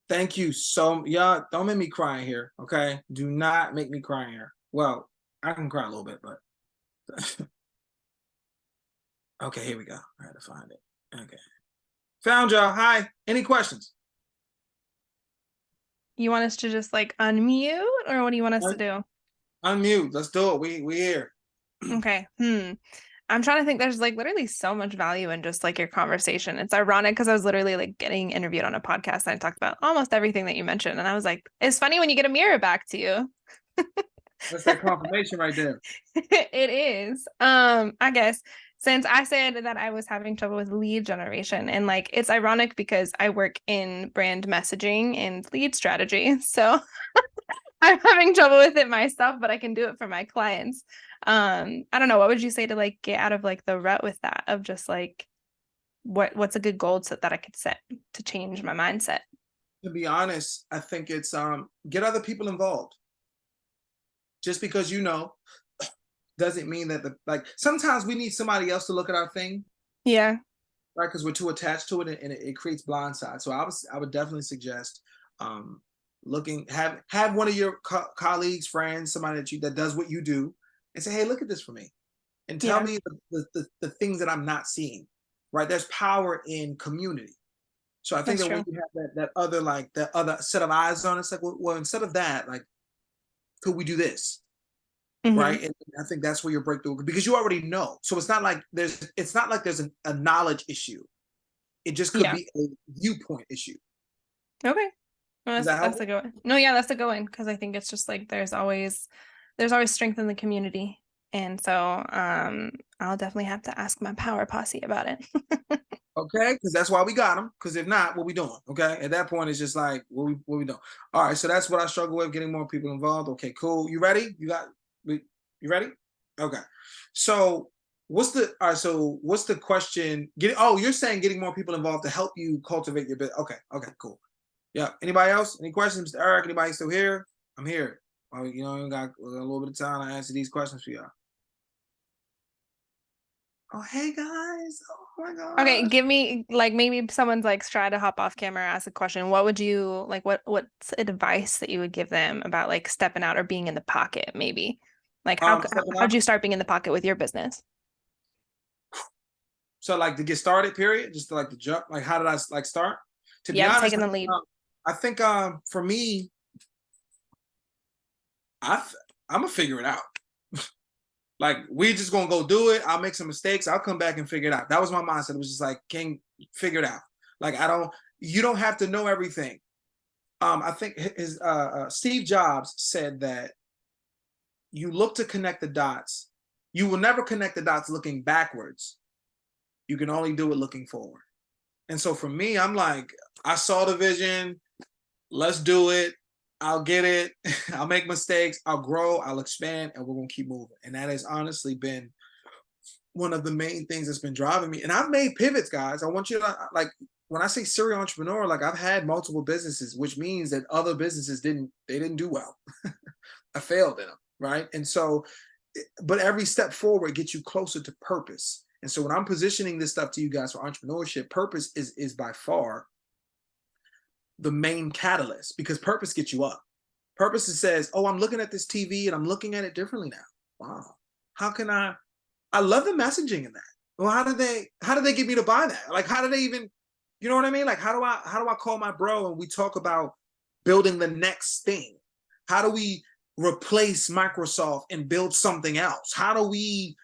Thank you so, y'all. Don't make me cry here, okay? Do not make me cry here. Well, I can cry a little bit, but okay, here we go. I had to find it. Okay, found y'all. Hi. Any questions? You want us to just like unmute, or what do you want us to do? Unmute. Let's do it. We here. Okay. I'm trying to think. There's like literally so much value in just like your conversation. It's ironic because I was literally like getting interviewed on a podcast and I talked about almost everything that you mentioned. And I was like, it's funny when you get a mirror back to you. That's that confirmation right there. It is. I guess since I said that I was having trouble with lead generation, and like it's ironic because I work in brand messaging and lead strategy. So I'm having trouble with it myself, but I can do it for my clients. I don't know, what would you say to like get out of like the rut with that, of just like what's a good goal that I could set to change my mindset? To be honest, I think it's get other people involved. Just because you know doesn't mean that like sometimes we need somebody else to look at our thing. Yeah. Right, because we're too attached to it and it creates blind sides. So I would definitely suggest have one of your colleagues, friends, somebody that does what you do, and say, hey, look at this for me, and tell me the things that I'm not seeing. Right, there's power in community. So I think that when you have that other set of eyes on it, it's like, well, instead of that, like, could we do this? Right, and I think that's where your breakthrough, because you already know. So it's not like there's a knowledge issue. It just could be a viewpoint issue. Okay. Well, that's a good one. No, yeah, that's a good one, because I think it's just like there's always strength in the community. And so I'll definitely have to ask my power posse about it. Okay, because that's why we got them. Because if not, what we doing? Okay, at that point, it's just like what we doing? All right, so that's what I struggle with, getting more people involved. Okay, cool. You ready? You ready? Okay. So what's the question? You're saying getting more people involved to help you cultivate your business. Okay, cool. Yeah. Anybody else? Any questions, Mr. Eric? Anybody still here? I'm here. Well, you got a little bit of time to answer these questions for y'all. Oh, hey guys. Oh my God. Okay, give me like, maybe someone's like trying to hop off camera, ask a question. What would you like, what's advice that you would give them about like stepping out or being in the pocket, maybe? Like how'd you start being in the pocket with your business? So like to get started, period, just to like to jump, like how did I like start? To be honest, taking the lead. I think for me, I'm gonna figure it out. Like, we just gonna go do it. I'll make some mistakes. I'll come back and figure it out. That was my mindset. It was just like, King, figure it out. Like, you don't have to know everything. I think his Steve Jobs said that you look to connect the dots. You will never connect the dots looking backwards. You can only do it looking forward. And so for me, I'm like, I saw the vision. Let's do it. I'll get it. I'll make mistakes. I'll grow. I'll expand, and we're gonna keep moving. And that has honestly been one of the main things that's been driving me. And I've made pivots, guys. I want you to, like, when I say serial entrepreneur, like, I've had multiple businesses, which means that other businesses didn't do well. I failed in them, right? And so, but every step forward gets you closer to purpose. And so when I'm positioning this stuff to you guys for entrepreneurship, purpose is by far the main catalyst, because purpose gets you up. Purpose says, oh, I'm looking at this TV and I'm looking at it differently now. Wow. How can I love the messaging in that. Well, how did they get me to buy that? Like, how do they even, you know what I mean? Like, how do I call my bro and we talk about building the next thing? How do we replace Microsoft and build something else? How do we,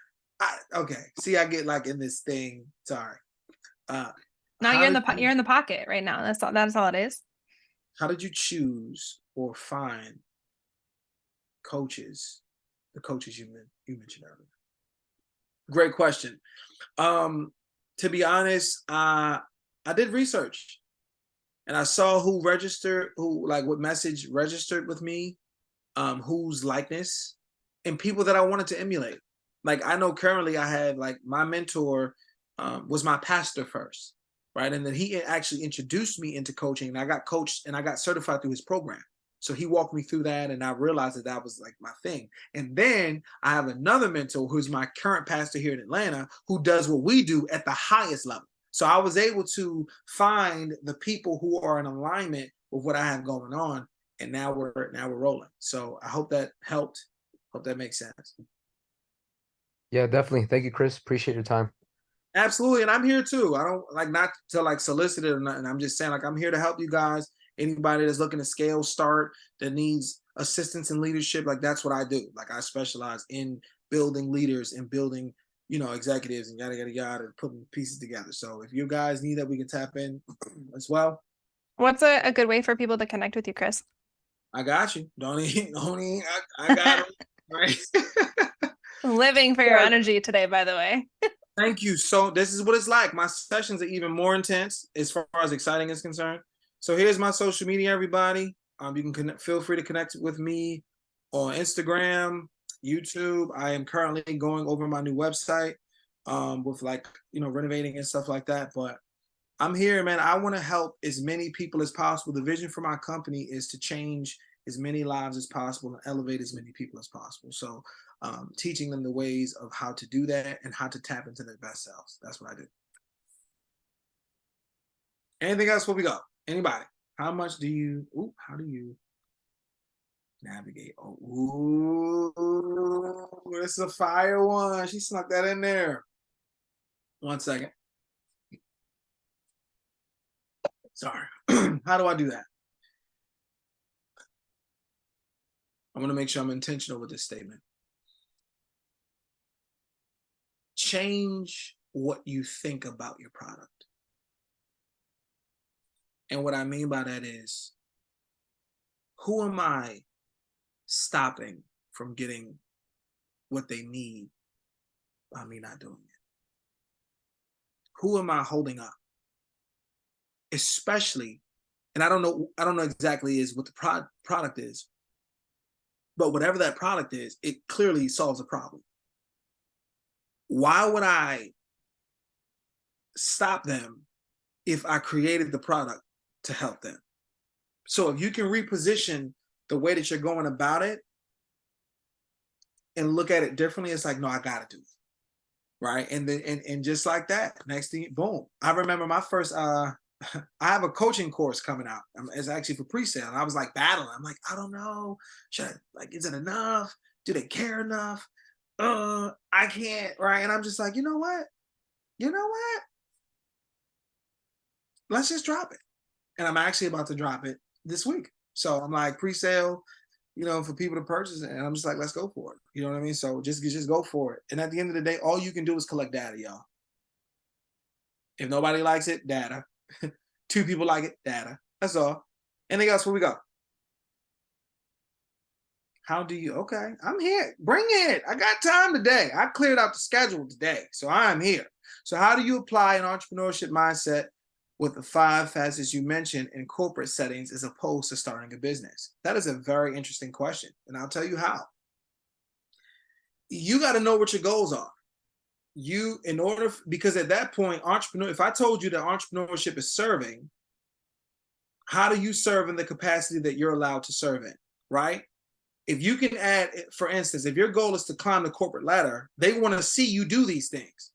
okay. See, I get like in this thing. Sorry. No, you're in the pocket right now. That's all it is. How did you choose or find the coaches you mentioned earlier? Great question. To be honest, I did research and I saw what message registered with me, whose likeness, and people that I wanted to emulate. Like, I know currently I had, like, my mentor was my pastor first, right? And then he actually introduced me into coaching, and I got coached and I got certified through his program. So he walked me through that, and I realized that was like my thing. And then I have another mentor who's my current pastor here in Atlanta, who does what we do at the highest level. So I was able to find the people who are in alignment with what I have going on, and now we're rolling. So I hope that helped. Hope that makes sense. Yeah, definitely. Thank you, Kris. Appreciate your time. Absolutely. And I'm here too. I don't like, not to like solicit it or nothing. I'm just saying, like, I'm here to help you guys. Anybody that's looking to scale, start, that needs assistance in leadership, like, that's what I do. Like, I specialize in building leaders and building, executives and yada, yada, yada, and putting pieces together. So if you guys need that, we can tap in as well. What's a good way for people to connect with you, Kris? I got you. I got it. Right. Living for your energy today, by the way. Thank you. So this is what it's like. My sessions are even more intense as far as exciting is concerned. So here's my social media, everybody. You can feel free to connect with me on Instagram, YouTube. I am currently going over my new website with, like, renovating and stuff like that. But I'm here, man. I want to help as many people as possible. The vision for my company is to change as many lives as possible and elevate as many people as possible. So teaching them the ways of how to do that and how to tap into their best selves. That's what I do. Anything else before we go? Anybody? How do you navigate? Oh, ooh, this is a fire one. She snuck that in there. 1 second. Sorry. How do I do that? I want to make sure I'm intentional with this statement. Change what you think about your product. And what I mean by that is, who am I stopping from getting what they need by me not doing it? Who am I holding up? Especially, and I don't know exactly is what the product is, but whatever that product is, it clearly solves a problem. Why would I stop them if I created the product to help them? So if you can reposition the way that you're going about it and look at it differently, it's like, no, I gotta do it. Right. And then and just like that, next thing, boom. I remember my first I have a coaching course coming out. It's actually for pre-sale. And I was like battling. I'm like, I don't know. Is it enough? Do they care enough? I can't, right? And I'm just like, you know what? Let's just drop it. And I'm actually about to drop it this week. So I'm like, pre-sale, for people to purchase it. And I'm just like, let's go for it. You know what I mean? So just go for it. And at the end of the day, all you can do is collect data, y'all. If nobody likes it, data. 2 people like it, data. That's all. Anything else? Where we go? How do you? Okay, I'm here. Bring it. I got time today. I cleared out the schedule today, so I'm here. So how do you apply an entrepreneurship mindset with the 5 facets you mentioned in corporate settings as opposed to starting a business? That is a very interesting question, and I'll tell you how. You got to know what your goals are. Because at that point, if I told you that entrepreneurship is serving, how do you serve in the capacity that you're allowed to serve in, right? If you can add, for instance, if your goal is to climb the corporate ladder, they want to see you do these things.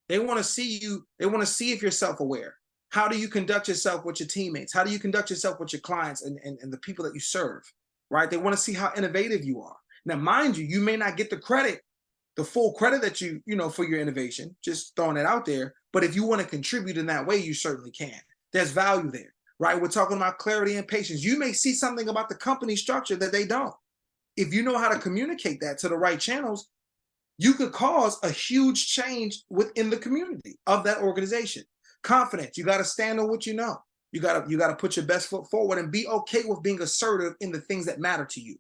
They want to see you. They want to see if you're self-aware. How do you conduct yourself with your teammates? How do you conduct yourself with your clients and the people that you serve, right? They want to see how innovative you are. Now, mind you, you may not get the full credit that for your innovation, just throwing it out there. But if you want to contribute in that way, you certainly can. There's value there, right? We're talking about clarity and patience. You may see something about the company structure that they don't. If you know how to communicate that to the right channels, you could cause a huge change within the community of that organization. Confidence, you got to stand on what you know. You got to put your best foot forward and be okay with being assertive in the things that matter to you.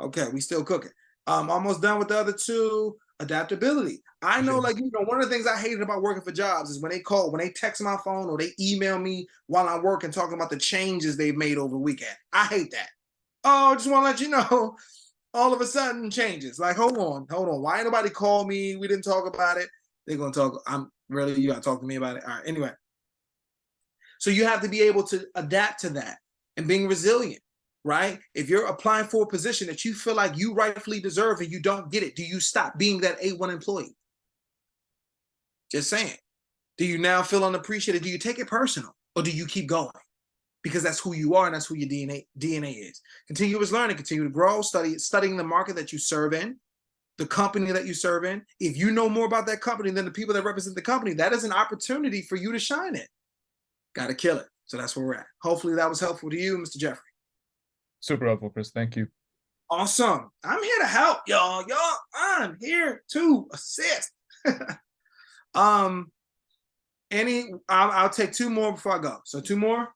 Okay, we still cooking. Almost done with the other 2. Adaptability. I know, one of the things I hated about working for jobs is when they text my phone or they email me while I'm working talking about the changes they've made over the weekend. I hate that. Oh, I just want to let you know, all of a sudden changes. Like, hold on. Why ain't nobody call me? We didn't talk about it. They're going to talk. You got to talk to me about it. All right. Anyway. So you have to be able to adapt to that and being resilient, right? If you're applying for a position that you feel like you rightfully deserve and you don't get it, do you stop being that A1 employee? Just saying. Do you now feel unappreciated? Do you take it personal or do you keep going? Because that's who you are and that's who your DNA is. Continuous learning, continue to grow, studying the market that you serve in, the company that you serve in. If you know more about that company than the people that represent the company, that is an opportunity for you to shine in. Got to kill it. So that's where we're at. Hopefully that was helpful to you, Mr. Jeffrey. Super helpful, Kris. Thank you. Awesome. I'm here to help y'all. I'm here to assist. I'll take 2 more before I go. So 2 more.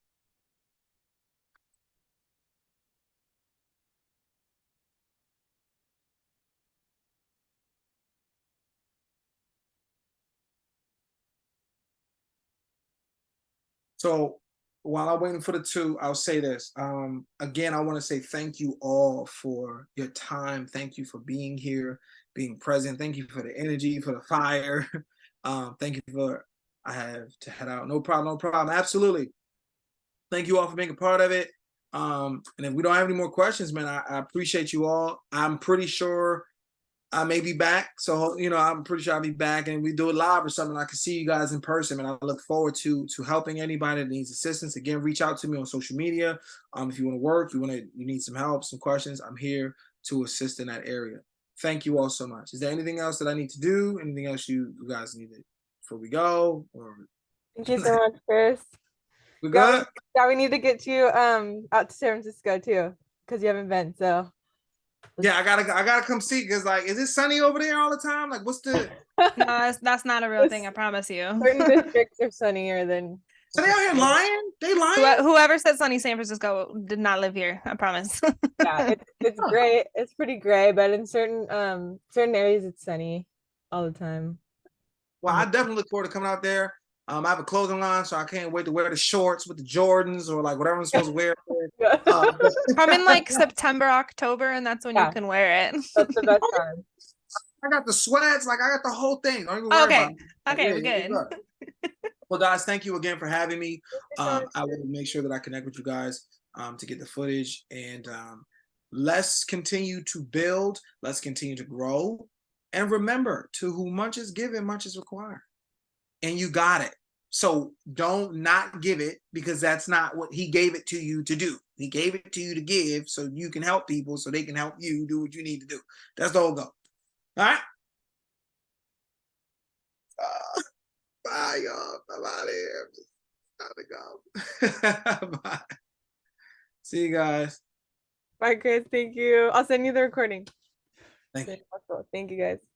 So while I'm waiting for the 2, I'll say this. Again, I want to say thank you all for your time. Thank you for being here, being present. Thank you for the energy, for the fire. Thank you for, I have to head out. No problem. Absolutely. Thank you all for being a part of it. And if we don't have any more questions, man, I appreciate you all. I'm pretty sure I may be back. So, I'm pretty sure I'll be back and we do it live or something. I can see you guys in person, and I look forward to helping anybody that needs assistance. Again, reach out to me on social media. If you want to work, you need some help, some questions, I'm here to assist in that area. Thank you all so much. Is there anything else that I need to do? Anything else you guys need before we go? Or Thank you so much, Kris. we good? We need to get you out to San Francisco too, because you haven't been. So yeah, I gotta come see, because is it sunny over there all the time? Like, what's the? No, that's not a real thing. I promise you. Certain districts are sunnier than. So they out here lying? They lying? Whoever said sunny San Francisco did not live here. I promise. Yeah, it's gray. It's pretty gray, but in certain areas it's sunny all the time. Well, I definitely look forward to coming out there. I have a clothing line, so I can't wait to wear the shorts with the Jordans or whatever I'm supposed to wear. Come in September, October, and that's when you can wear it. That's the best time. I got the sweats, I got the whole thing. Don't even worry about it. Okay, we're good. Well, guys, thank you again for having me. I will make sure that I connect with you guys to get the footage, and let's continue to build. Let's continue to grow. And remember, to whom much is given, much is required. And you got it. So don't not give it, because that's not what he gave it to you to do. He gave it to you to give so you can help people, so they can help you do what you need to do. That's the whole goal. All right? Bye, y'all. I'm out of here. I'm just gotta go. Bye. See you guys. Bye, Kris. Thank you. I'll send you the recording. Thank you. Thank you, guys.